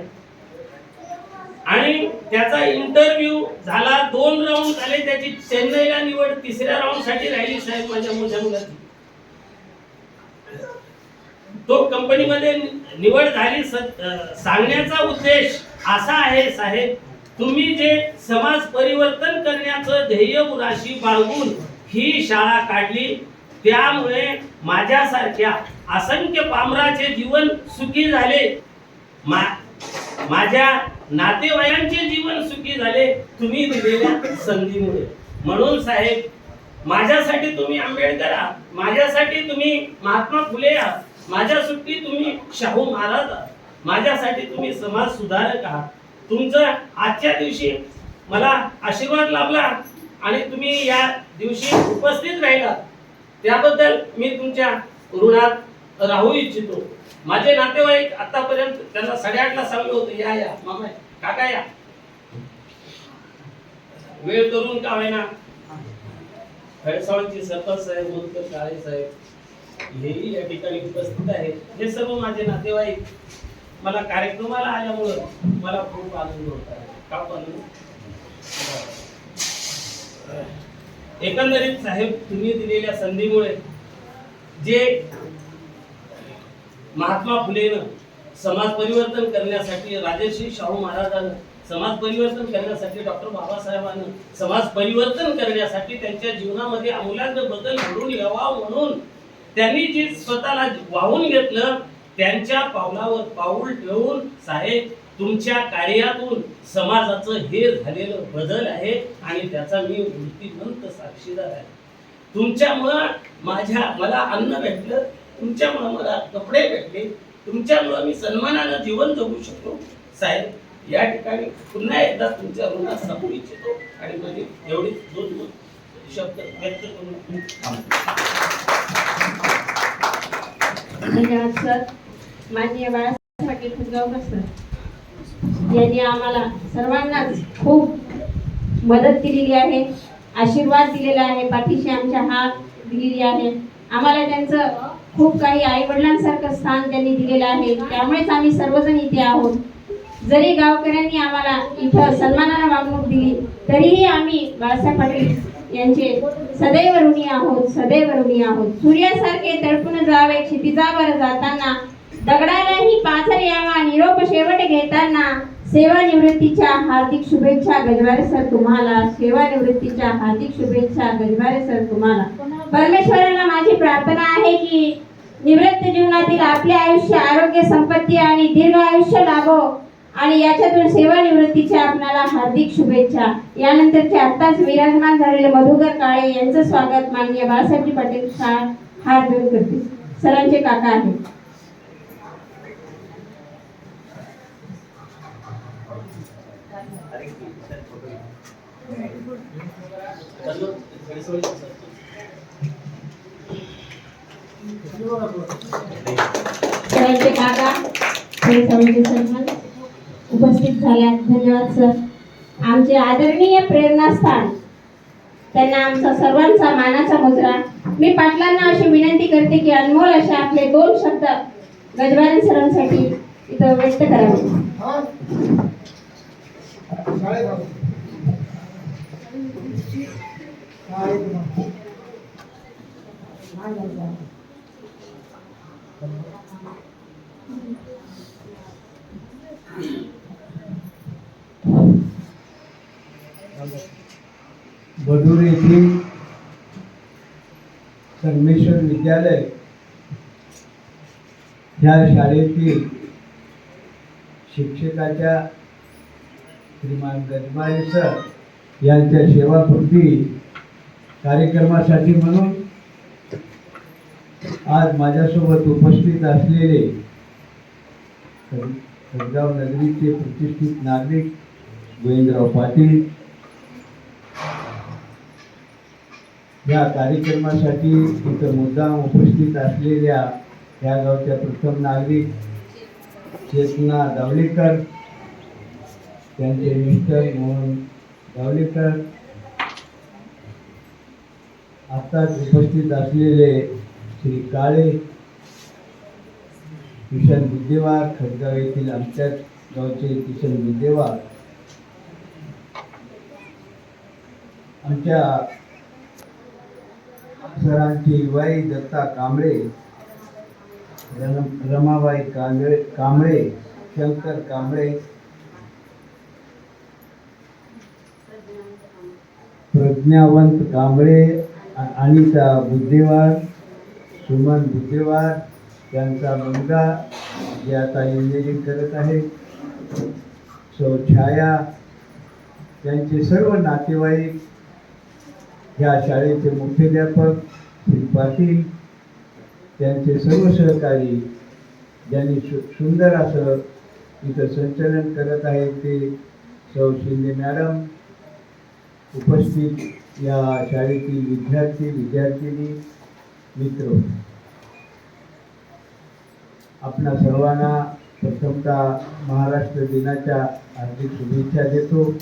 आणि त्याचा इंटरव्ह्यू झाला. 2 राऊंड झाले, त्याची चेन्नईला निवड 3ऱ्या राऊंड साठी राहिली. साहेब, माझ्या मोठ्या मुलाची तो कंपनीमध्ये निवड झाली. सांगण्याचा उद्देश असा आहे साहेब, तुम्ही जे समाज परिवर्तन करण्याचं ध्येय उराशी बाळगून ही शाळा काढली त्यामुळे माझ्यासारख्या असंख्य पामराचे जीवन सुखी झाले. माझ्या नातेवाईकांचे जीवन सुखी झाले तुम्ही दिलेल्या संधीमुळे. म्हणून साहेब, माझ्यासाठी तुम्ही आंबेडकर आहात, माझ्यासाठी तुम्ही महात्मा फुले आहात, माझ्यासाठी तुम्ही शाहू महाराज आहात, माझ्यासाठी तुम्ही समाज सुधारक आहात. तुमचं आजच्या दिवशी मला आशीर्वाद लाभला आणि तुम्ही या दिवशी उपस्थित राहिला त्याबद्दल मी तुमच्या ऋणात राहू इच्छितो. माझे नातेवाईक आतापर्यंत त्यांना 8:30ला सांगलं होतं या या मामा काका या, वेळ करून का होईना. खडसावळचे सरपंच साहेब, मोदकर काळे साहेब हेही या ठिकाणी उपस्थित आहेत. हे सर्व माझे नातेवाईक मला कार्यक्रमाला आल्यामुळं मला खूप आनंद होत आहे. का आनंद? एकंदरीत साहेब, तुम्ही दिलेल्या संधीमुळे जे महात्मा फुलेनं समाज परिवर्तन करण्यासाठी, राजर्षी शाहू महाराजांना समाज परिवर्तन करण्यासाठी, डॉक्टर बाबासाहेबांना समाज परिवर्तन करण्यासाठी त्यांच्या जीवनामध्ये आमूलाग्र बदल घडून यावा म्हणून त्यांनी जी स्वतःला वाहून घेतलं त्यांच्या पावलावर पाऊल ठेवून साहेब तुमच्या कार्यातून समाजाचं हे झालेलं बदल आहे आणि त्याचा मी मूर्तिमंत साक्षीदार आहे. तुमच्यामुळं मला अन्न भेटलं, तुमच्यामुळं मला कपडे भेटले, तुमच्यामुळं मी सन्मानानं जीवन जगू शकतो. साहेब, या ठिकाणी पुन्हा एकदा तुमच्या ऋणात राहू इच्छितो आणि माझी एवढी 2 शब्द व्यक्त करून धन्यवाद सर. माननीय बाळासाहेब पाटील खुदगावकर सर यांनी आम्हाला सर्वांनाच खूप मदत केलेली आहे. आशीर्वाद दिलेला आहे, पाठीशी आमच्या हात दिलेली आहे. आम्हाला त्यांचं खूप काही आई वडिलांसारखं स्थान त्यांनी दिलेलं आहे. त्यामुळेच आम्ही सर्वजण इथे आहोत. जरी गावकऱ्यांनी आम्हाला इथं सन्मानानं वागणूक दिली तरीही आम्ही बाळासाहेब पाटील यांचे सदैव ऋणी आहोत, सदैव ऋणी आहोत. सूर्यासारखे तळपून जावे क्षितिजावर जाताना, दगडालाही पाझर यावा निरोप शेवट घेताना. सेवानिवृत्तीच्या हार्दिक शुभेच्छा गजवारे सर तुम्हाला, सेवानिवृत्तीच्या हार्दिक शुभेच्छा गजवारे सर तुम्हाला. परमेश्वराला माझी प्रार्थना आहे की निवृत्त जीवनातील आपले आयुष्य आरोग्य संपत्ती आणि दीर्घ आयुष्य लाभो आणि याच्यातून सेवानिवृत्तीच्या आपणाला हार्दिक शुभेच्छा. यानंतरचे आत्ताच विराजमान झालेले मधुकर काळे यांचं स्वागत माननीय बाळासाहेबजी पाटील हार देऊन करतील. सरांचे काका आहेत. सरांचे काका सरांचे सन्मान उपस्थित झाल्यात. धन्यवाद सर. आमचे आदरणीय प्रेरणास्थान त्यांना आमचा सर्वांचा मानाचा मुजरा. मी पाटलांना अशी विनंती करते की अनमोल असे आपले 2 शब्द गजवारे सरांसाठी इथं व्यक्त करावे. बडूर येथील संगमेश्वर विद्यालय ह्या शाळेतील शिक्षकाच्या श्रीमान गजमारे सर यांच्या सेवापूर्ती कार्यक्रमासाठी म्हणून आज माझ्यासोबत उपस्थित असलेले खडगाव नगरीचे प्रतिष्ठित नागरिक गोविंदराव पाटील, या कार्यक्रमासाठी इथं मुद्दाम उपस्थित असलेल्या या गावच्या प्रथम नागरिक चेतना दावलेकर, त्यांचे मिस्टर मोहन दावलेकर, आत्ताच उपस्थित असलेले श्री काळे, किशन बुद्धेवार, खडगाव येथील आमच्याच गावचे किशन बुद्धेवार, आमच्या सरांची युवाई दत्ता कांबळे, रमाबाई कांबळे, शंकर कांबळे, प्रज्ञावंत कांबळे, अनिता बुद्धेवार, सुमन बुद्धेवार, त्यांचा मुलगा जे आता इंजिनिअरिंग करत आहे, सौ छाया, त्यांचे सर्व नातेवाईक, ह्या शाळेचे मुख्याध्यापक श्री पाटील, त्यांचे सर्व सहकारी ज्यांनी सुंदर असं इथं संचलन करत आहेत ते सौ शिंदे मॅडम, उपस्थित या शाळेतील विद्यार्थी विद्यार्थिनी मित्र, आपणा सर्वांना प्रथमतः महाराष्ट्र दिनाच्या हार्दिक शुभेच्छा देतो.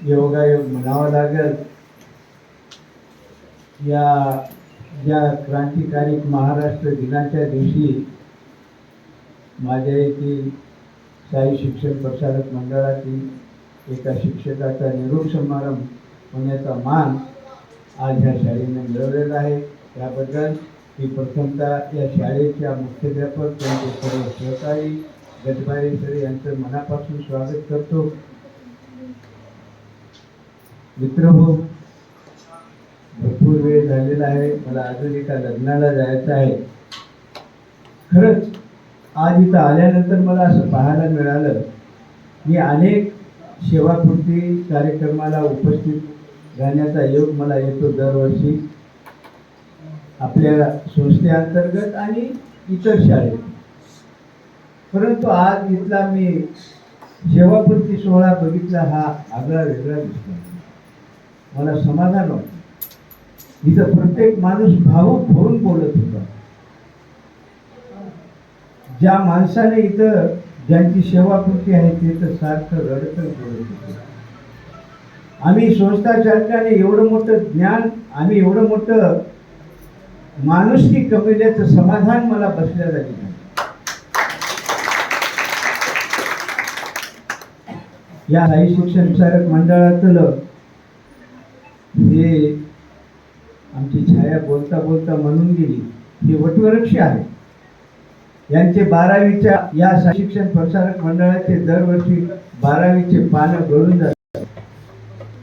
योगायोग म्हणावा लागेल, या क्रांतिकारी महाराष्ट्र दिनाच्या दिवशी माझ्या येथील साई शिक्षण प्रसारक मंडळातील एका शिक्षकाचा निरोप समारंभ होण्याचा मान आज ह्या शाळेने मिळवलेला आहे. त्याबद्दल मी प्रथमतः या शाळेच्या मुख्याध्यापक, त्यांचे सर्व सहकारी गजबारे सर यांचं मनापासून स्वागत करतो. मित्रहो, भरपूर वेळ झालेला आहे, मला अजून एका लग्नाला जायचं आहे. खरंच आज इथं आल्यानंतर मला असं पाहायला मिळालं, मी अनेक सेवापूर्ती कार्यक्रमाला उपस्थित राहण्याचा योग मला येतो दरवर्षी, आपल्या संस्थेअंतर्गत आणि इतर शाळेत. परंतु आज इथला मी सेवापूर्ती सोहळा बघितला, हा आगळा वेगळा दिसला. मला समाधान वाटतं. इथं प्रत्येक माणूस भावुक होऊन बोलत होता. ज्या माणसाने इथं ज्यांची सेवापूर्ती आहे ते तर सारखं रडतच बोलत होते. आम्ही संस्था चालकाने एवढं मोठं ज्ञान, आम्ही एवढं मोठं माणुसकी कमविल्याचं समाधान मला बसल्या जागी नाही. या साई शिक्षण प्रसारक मंडळातलं हे आमची छाया बोलता बोलता म्हणून गेली, हे वटवृक्ष आहे. यांचे 12वीच्या या साई शिक्षण प्रसारक मंडळाचे दरवर्षी 12वीचे पानं गळून जातात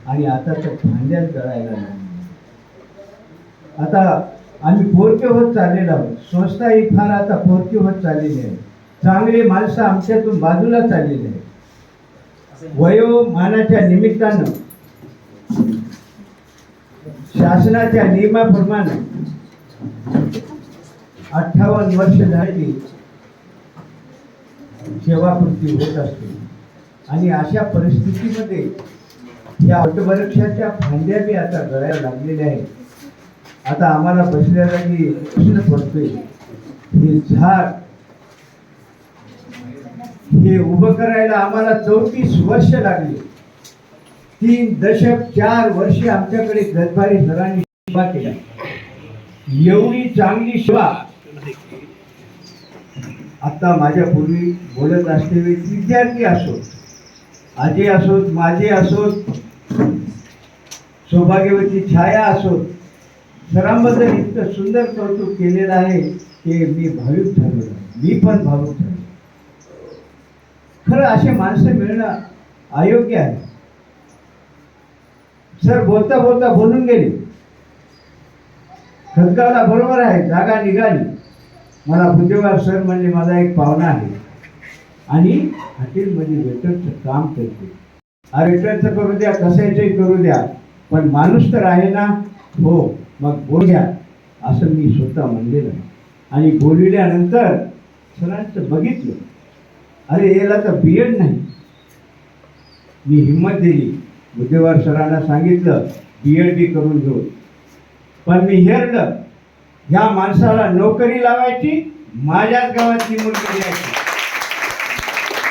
आणि आता तर फांद्याच गळायला लागल्या. आता आम्ही पोरके होत चाललेलो आहोत. संस्था ही फार आता पोरकी होत चाललेली आहे. चांगली माणसं आमच्यातून बाजूला चाललेली आहे. वयोमानाच्या निमित्तानं शासनाच्या नियमाप्रमाणे 58 वर्ष झाली सेवापूर्ती होत असते आणि अशा परिस्थितीमध्ये या वटवृक्षाच्या फांद्या बी आता गळायला लागलेल्या आहेत. आता आम्हाला बसल्या जागी प्रश्न पडतोय, हे झाड हे उभं करायला आम्हाला 34 वर्ष लागली. 3 दशक 4 वर्षे आमच्याकडे गजभारी सरांनी सेवा केल्या. एवढी चांगली सेवा आता माझ्या पूर्वी बोलत असलेले विद्यार्थी असोत, आजी असोत, माझे असोत, सौभाग्यवती छाया असोत, सरांबद्दल इतकं सुंदर कौतुक केलेलं आहे की मी भाविक ठरलो. मी पण भावुक ठरलो. खरं असे माणसं मिळणं अयोग्य आहे. सर बोलता बोलता बोलून गेले. खतगावला बरोबर आहे, जागा निघाली. मला बुद्धीवार सर म्हणजे माझा एक पाहुणा आहे आणि हॉटेलमध्ये वेटरचं काम करते. वेटरचं करू द्या, कशाचंही करू द्या, पण माणूस तर आहे ना. हो, मग बोलूया असं मी स्वतः म्हणलेलं. आणि बोलविल्यानंतर सरांचं बघितलं, अरे याला तर BEd नाही. मी हिंमत दिली. बुद्धीवार सरांना सांगितलं BEd बी करून घेऊ. पण मी हेरलं, ह्या माणसाला नोकरी लावायची, माझ्याच गावातली मुलगी द्यायची.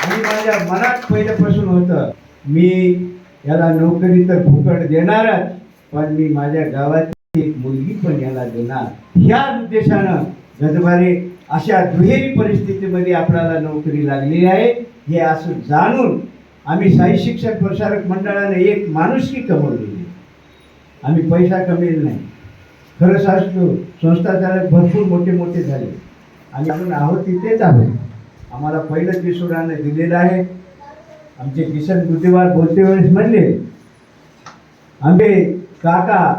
आणि माझ्या मनात पहिल्यापासून होतं, मी याला नोकरी तर फुकट देणारच, पण मी माझ्या गावातली एक मुलगी पण याला देणार. ह्या उद्देशानं गजबारे अशा दुहेरी परिस्थितीमध्ये आपल्याला नोकरी लागलेली आहे. हे असं जाणून आम्ही साई शिक्षण प्रसारक मंडळाने एक माणुसकी कमवलेली. आम्ही पैसा कमवलेला नाही. खरं सांगतो, संस्था चालक भरपूर मोठे मोठे झाले आणि आपण आहोत तिथेच आहोत. आम्हाला पहिलं किशोरानं दिलेलं आहे. आमचे किसन बुद्धीवार बोलते वेळेस म्हणले, आमचे काका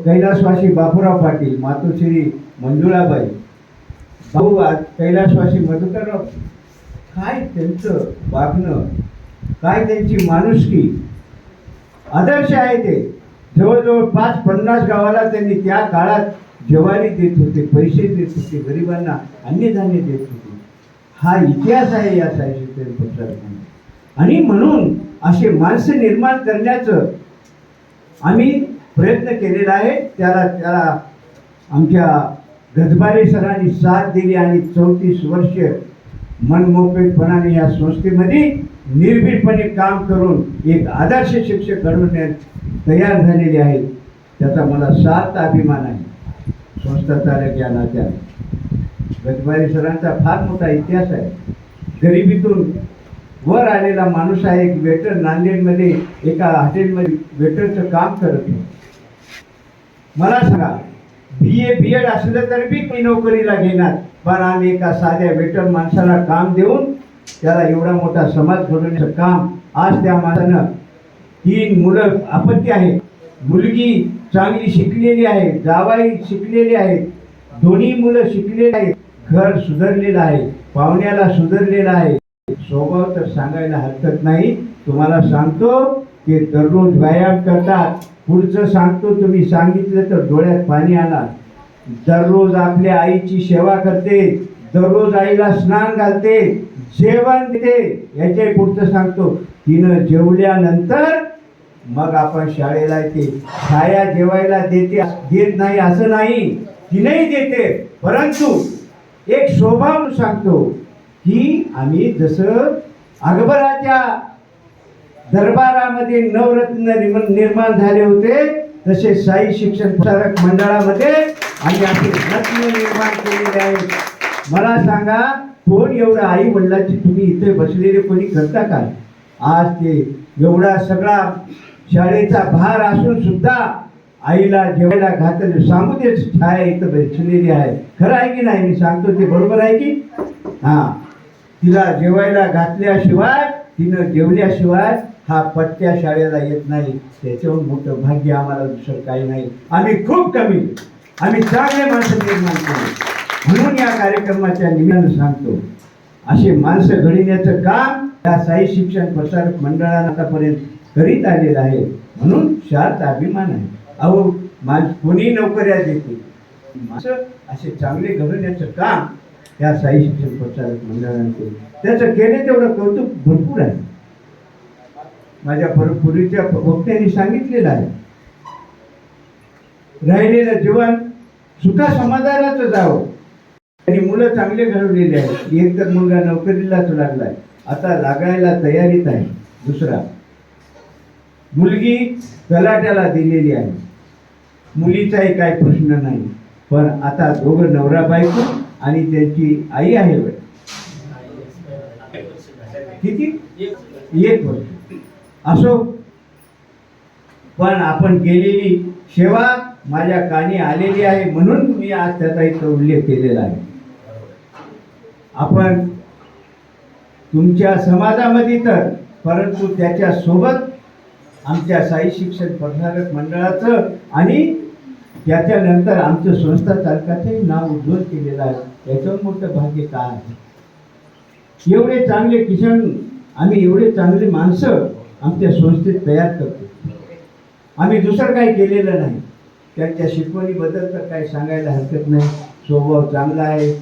कैलासवासी बापूराव पाटील, मातोश्री मंजुळाबाई, भाऊ कैलासवासी मधुकरराव, काय त्यांचं वागणं, काय त्यांची माणुसकी, आदर्श आहे ते. जवळजवळ 5-50 गावाला त्यांनी त्या काळात ज्वारी देत होते, पैसे देत होते, गरिबांना अन्नधान्य देत होते. हा इतिहास आहे या साई शिक्षण प्रसारक. आणि म्हणून असे माणसं निर्माण करण्याचं आम्ही प्रयत्न केलेला आहे. त्याला आमच्या गजबारे सरांनी साथ दिली आणि 34 वर्ष मनमोकळेपणाने या संस्थेमध्ये निर्भीडपणे काम करून एक आदर्श शिक्षक घडवण्यात तयार झालेले आहेत. त्याचा मला सार्थ अभिमान आहे. संस्था चालक या नात्याने गजबारे सरांचा फार मोठा इतिहास आहे. गरिबीतून वर आलेला माणूस आहे. एक वेटर नांदेडमध्ये एका हॉटेलमध्ये वेटरचं काम करत होते. मला सांगा, BEd असलं तरी बी मी नोकरीला घेणार, पण आम्ही एका साध्या वेटर माणसाला काम देऊन त्याला एवढा मोठा समाज घडवण्याचं काम. आज त्या माणसानं 3 मुलं अपत्य आहेत, मुलगी चांगली शिकलेली आहे, जावाई शिकलेली आहेत, दोन्ही मुलं शिकलेली आहेत, घर सुधारलेलं आहे, पाहुण्याला सुधारलेलं आहे. स्वभाव तर सांगायला हरकत नाही. तुम्हाला सांगतो की दररोज व्यायाम करतात. पुढचं सांगतो, तुम्ही सांगितलं तर डोळ्यात पाणी आणा. दररोज आपल्या आईची सेवा करते, दररोज आईला स्नान घालते, जेवण देते. याच्या पुढचं सांगतो, तिनं जेवल्यानंतर मग आपण शाळेला येते. छाया जेवायला देत नाही असं नाही, तिनेही देते. परंतु एक स्वभाव सांगतो की आम्ही जसं अकबराच्या दरबारामध्ये नवरत्न निर्माण झाले होते, तसे साई शिक्षण प्रसारक मंडळामध्ये आम्ही असे रत्न निर्माण केलेले आहेत. मला सांगा, कोण एवढं आई वडिलांची तुम्ही इथे बसलेले कोणी करता का? आज ते एवढा सगळा शाळेचा भार असून सुद्धा आईला जेवायला घातलं, सांगू दे छाया इथं बसलेली आहे, खरं आहे की नाही? मी सांगतो ते बरोबर आहे की? हा, तिला जेवायला घातल्याशिवाय, तिनं जेवल्याशिवाय हा पट्ट्या शाळेला येत नाही. त्याच्यावर मोठं भाग्य आम्हाला दुसरं काही नाही. आम्ही खूप कमी, आम्ही चांगले माणसं निर्माण केले. म्हणून या कार्यक्रमाच्या निमित्तानं सांगतो, असे माणसं घडविण्याचं काम या साई शिक्षण प्रसारक मंडळानं आतापर्यंत करीत आलेलं आहे. म्हणून शाळेचा अभिमान आहे. अहो, कोणी नोकऱ्या देते, माणसं असे चांगले घडवण्याचं काम या साई शिक्षण प्रसारक मंडळाने केलं. त्याचं केले तेवढं कौतुक भरपूर आहे. माझ्या पूर्वीच्या वक्त्यांनी सांगितलेलं आहे, राहिलेलं जीवन सुखा समाधानाचं जावं. आणि मुलं चांगले घडवलेले आहेत. एक तर मुलगा नोकरीलाच लागलाय, आता लागायला तयारीत आहे. दुसरा मुलगी तलाट्याला दिलेली आहे. मुलीचाही काही प्रश्न नाही, पण आता दोघं नवरा बायको आणि त्यांची आई आहे. किती? 1 वर्ष असो, पण आपण केलेली सेवा माझ्या कानी आलेली आहे, म्हणून मी आज त्याचा इथं उल्लेख केलेला आहे. आपण तुमच्या समाजामध्ये तर, परंतु त्याच्या सोबत आमच्या साई शिक्षण प्रसारक मंडळाचं आणि त्याच्यानंतर आमचं संस्था चालकाचंही नाव उज्ज्वल केलेलं आहे. याच्यावर मोठं भाग्य काय आहे? एवढे चांगले किशन, आम्ही एवढे चांगले माणसं आमच्या संस्थेत तयार करतो. आम्ही दुसरं काही केलेलं नाही. त्यांच्या शिकवणीबद्दल तर काही सांगायला हरकत नाही. स्वभाव चांगला आहे.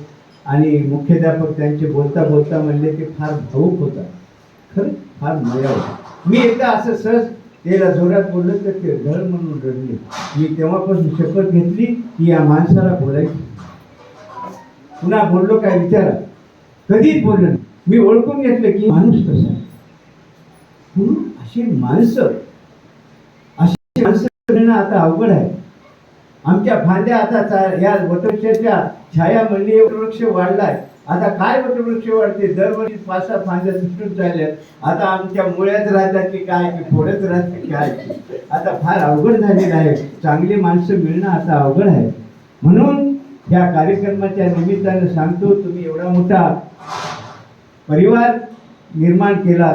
आणि मुख्याध्यापक त्यांचे बोलता बोलता म्हणले ते फार भावूक होता. खरं फार मजा होती. मी एकदा असं सहज त्याला जोरात बोललो तर ते धड म्हणून रडले. मी तेव्हापासून शपथ घेतली की या माणसाला बोलायची. पुन्हा बोललो काय विचारा, कधीच बोललो नाही. मी ओळखून घेतलं की माणूस कसा आहे. म्हणून अशी माणसं मिळणं आता अवघड आहे. आमच्या फांद्या आता या वटवृक्षाच्या छाया म्हणली वटवृक्ष वाढलाय. आता काय वटवृक्ष वाढते? दरवर्षी 5-6 फांद्या तुटून चालल्यात. आता आमच्या मुळ्यात राहतात की काय, की फोडत राहतात की काय, आता फार अवघड झालेलं आहे. चांगली माणसं मिळणं आता अवघड आहे. म्हणून या कार्यक्रमाच्या निमित्तानं सांगतो, तुम्ही एवढा मोठा परिवार निर्माण केला.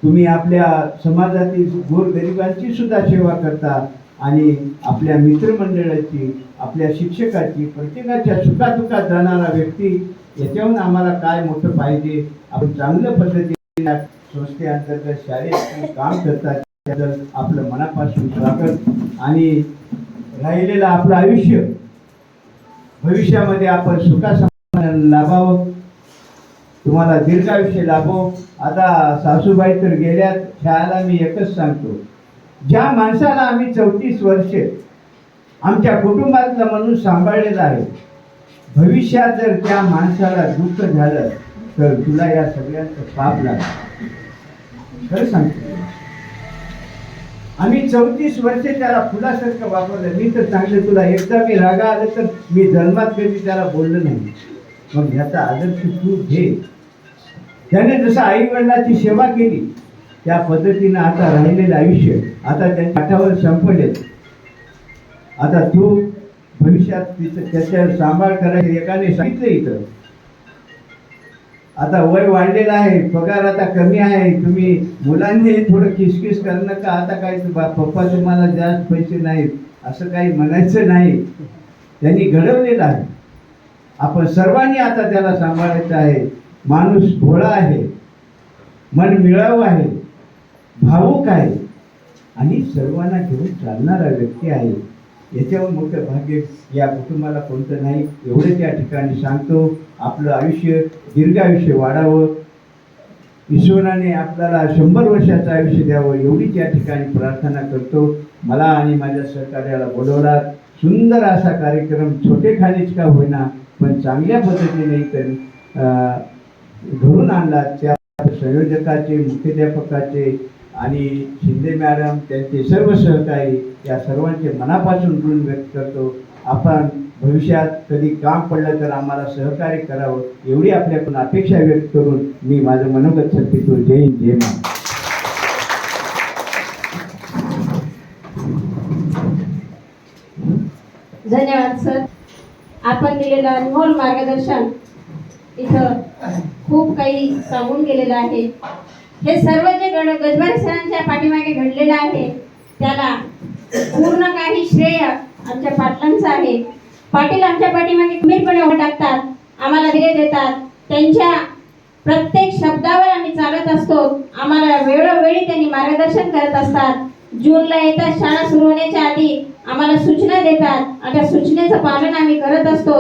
तुम्ही आपल्या समाजातील गोरगरिबांची सुद्धा सेवा करता आणि आपल्या मित्रमंडळाची, आपल्या शिक्षकाची, प्रत्येकाच्या सुखादुखात जाणारा व्यक्ती. याच्याहून आम्हाला काय मोठं पाहिजे? आपण चांगल्या पद्धतीने संस्थेअंतर्गत शाळेत काम करतात, त्याबद्दल आपलं मनापासून स्वागत. आणि राहिलेलं आपलं आयुष्य भविष्यामध्ये आपण सुखासमाधान लाभावं, तुम्हाला दीर्घायुष्य लाभो. आता सासूबाई तर गेल्यात, शाळेला मी एकच सांगतो, ज्या माणसाला आम्ही 34 वर्षे आमच्या कुटुंबातला म्हणून सांभाळलेला आहे, भविष्यात जर त्या माणसाला दुःख झालं तर तुला या सगळ्यांचं पाप लागलं. खरं सांगतो, आम्ही 34 वर्षे त्याला फुलासारखं वापरलं. मी तर सांगलं तुला, एकदा मी रागा आलं तर मी जन्मात कधी त्याला बोललो नाही. मग ह्याचा आदर्श तू घे. त्याने जसं आई वडिलांची सेवा केली त्या पद्धतीनं आता राहिलेलं आयुष्य आता त्यांच्या काठावर संपले. आता तू भविष्यात तिथं त्याच्या सांभाळ करायचं. एकाने सांगितलं इथं, आता वय वाढलेलं आहे, पगार आता कमी आहे, तुम्ही मुलांनी थोडं किसकिस करणं का, आता काय पप्पा तुम्हाला जास्त पैसे नाहीत असं काही म्हणायचं नाही. त्यांनी घडवलेलं आहे. आपण सर्वांनी आता त्याला सांभाळायचं आहे. माणूस भोळा आहे, मन मिळावू आहे, भावुक आहे आणि सर्वांना घेऊन चालणारा व्यक्ती आहे. याच्यावर मोठं भाग्य या कुटुंबाला कोणतं नाही. एवढंच या ठिकाणी सांगतो. आपलं आयुष्य दीर्घायुष्य वाढावं, ईश्वराने आपल्याला 100 वर्षाचं आयुष्य द्यावं, एवढीच या ठिकाणी प्रार्थना करतो. मला आणि माझ्या सहकार्याला बोलवला. सुंदर असा कार्यक्रम, छोटे खालीच का होईना पण चांगल्या पद्धतीने घडून आणला. त्या संयोजकाचे, मुख्याध्यापकाचे आणि शिंदे मॅडम त्यांचे सर्व सहकारी या सर्वांचे मनापासून ऋण व्यक्त करतो. आपण भविष्यात कधी काम पडलं तर आम्हाला सहकार्य करावं एवढी आपल्याकडून अपेक्षा व्यक्त करून मी माझं मनोगत संपवितो. जय हिंद, जय महाराष्ट्र. धन्यवाद सर. आपण दिलेलं अनमोल मार्गदर्शन इथं खूप काही सांगून गेलेलं आहे. हे सर्व जे गजबारे सरांच्या पाठीमागे घडलेलं आहे त्याला पूर्ण काही श्रेय आमच्या पाटलांचं आहे. पाटील आमच्या पाठीमागे खंबीरपणे उभे टाकतात, आम्हाला धीर देतात. त्यांच्या प्रत्येक शब्दावर आम्ही चालत असतो. आम्हाला वेळोवेळी त्यांनी मार्गदर्शन करत असतात. जूनला येतात शाळा सुरू होण्याच्या आधी आम्हाला सूचना देतात. त्या सूचनेचं पालन आम्ही करत असतो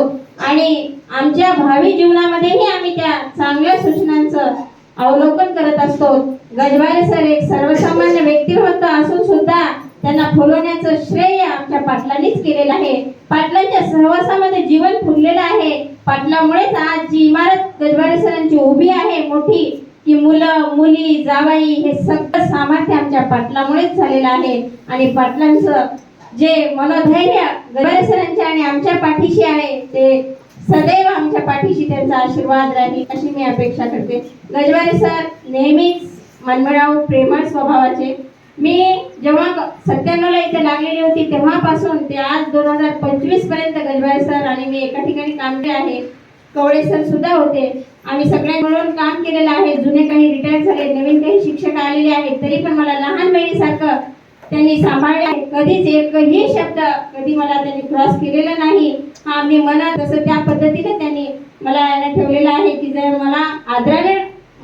आणि आमच्या भावी जीवनामध्येही आम्ही त्या चांगल्या सूचनांचं अवलोकन करत असतो. गजबारे सर एक सर्वसामान्य व्यक्तिमत्व असून सुद्धा त्यांना फुलवण्याचं श्रेय आमच्या पाटलांनीच केलेलं आहे. पाटलांच्या सहवासामध्ये जीवन फुललेलं आहे. पाटलामुळेच आज जी इमारत गजबारे सरांची उभी आहे मोठी, की मुलं मुली जावाई हे सगळं सामर्थ्य आमच्या पाटलामुळेच झालेलं आहे. आणि पाटलांचं जे मनोधैर्य गजबारे सरांच्या आणि आमच्या पाठीशी आहे ते सदैव आमच्या पाठीशी त्यांचा आशीर्वाद राहील अशी मी अपेक्षा करते. गजबारे सर नेहमीच मनमिळावू प्रेमळ स्वभावाचे. मी जेव्हा 97ला इथे लागलेली होती तेव्हापासून ते आज 2025 पर्यंत गजबारे सर आणि मी एका ठिकाणी काम केले आहे. कवळे सर सुद्धा होते. आम्ही सगळे मिळून काम केलेलं आहे. जुने काही रिटायर झाले, नवीन काही शिक्षक आलेले आहेत, तरी पण मला लहान बहिणीसारखं त्यांनी सांभाळले आहे. कधीच एकही शब्द कधी मला त्यांनी क्रॉस केलेला नाही. हा मी मनात तसं त्या पद्धतीने त्यांनी मला ठेवलेलं आहे की जर मला आदराने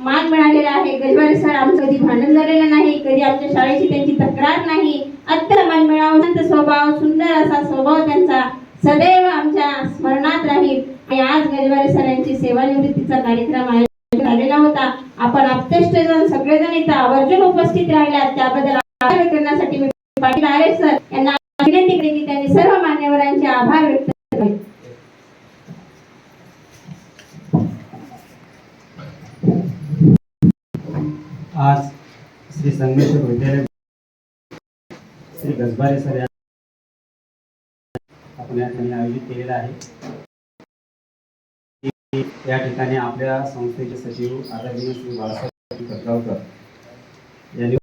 मान मिळालेला आहे. गजबारे सर आमचं कधी भांडण झालेलं नाही, कधी आमच्या शाळेची त्यांची तक्रार नाही. अत्यंत मान मिळावू, शांत स्वभाव, सुंदर असा स्वभाव त्यांचा सदैव आमच्या स्मरणात राहील. आणि आज गजबारे सरांची सेवानिवृत्तीचा कार्यक्रम आयोजित झालेला होता. आपण आप्तेष्टजन सगळेजण इथं आवर्जून उपस्थित राहिलात त्याबद्दल आभार करण्यासाठी मी पाटील आरे सर यांना विनंती केली की त्यांनी सर्व मान्यवरांचे आभार व्यक्त करावे. आज श्री संगमेश्वर विद्यालय श्री गजबारे सर आपण या ठिकाणी आयोजित केलेला आहे. या ठिकाणी आपल्या संस्थेचे सचिव आदरणीय श्री बाळासाहेब कटगावकर यांनी